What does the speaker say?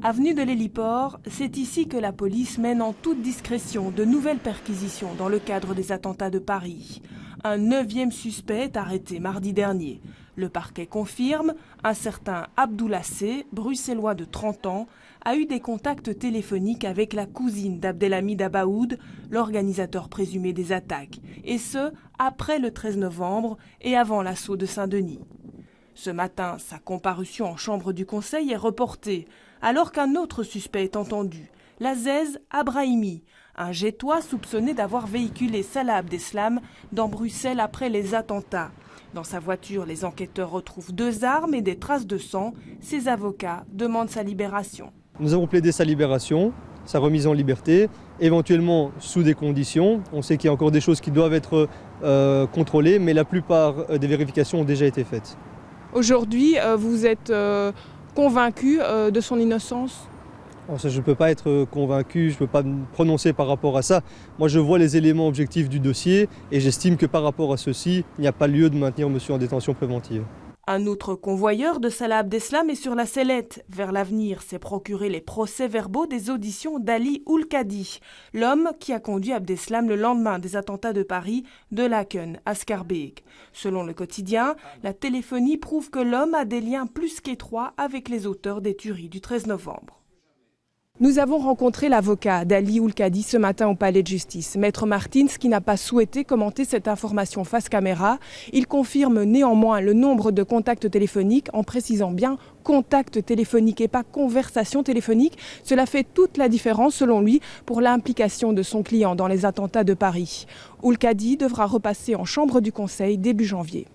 Avenue de l'Héliport, c'est ici que la police mène en toute discrétion de nouvelles perquisitions dans le cadre des attentats de Paris. Un 9e suspect est arrêté mardi dernier. Le parquet confirme, un certain Abdoulaye C, bruxellois de 30 ans, a eu des contacts téléphoniques avec la cousine d'Abdelhamid Abaoud, l'organisateur présumé des attaques, et ce, après le 13 novembre et avant l'assaut de Saint-Denis. Ce matin, sa comparution en chambre du conseil est reportée, alors qu'un autre suspect est entendu, l'Aziz Abrahimi, un Gétois soupçonné d'avoir véhiculé Salah Abdeslam dans Bruxelles après les attentats. Dans sa voiture, les enquêteurs retrouvent 2 armes et des traces de sang. Ses avocats demandent sa libération. Nous avons plaidé sa libération, sa remise en liberté, éventuellement sous des conditions. On sait qu'il y a encore des choses qui doivent être contrôlées, mais la plupart des vérifications ont déjà été faites. Aujourd'hui, vous êtes convaincu de son innocence ? Alors ça, je ne peux pas être convaincu, je ne peux pas me prononcer par rapport à ça. Moi, je vois les éléments objectifs du dossier et j'estime que par rapport à ceci, il n'y a pas lieu de maintenir monsieur en détention préventive. Un autre convoyeur de Salah Abdeslam est sur la sellette. Vers l'avenir, s'est procuré les procès-verbaux des auditions d'Ali Oulkadi, l'homme qui a conduit Abdeslam le lendemain des attentats de Paris de Laken à Schaerbeek. Selon le quotidien, la téléphonie prouve que l'homme a des liens plus qu'étroits avec les auteurs des tueries du 13 novembre. Nous avons rencontré l'avocat d'Ali Oulkadi ce matin au palais de justice, Maître Martins, qui n'a pas souhaité commenter cette information face caméra. Il confirme néanmoins le nombre de contacts téléphoniques en précisant bien contact téléphonique et pas conversation téléphonique. Cela fait toute la différence selon lui pour l'implication de son client dans les attentats de Paris. Oulkadi devra repasser en chambre du conseil début janvier.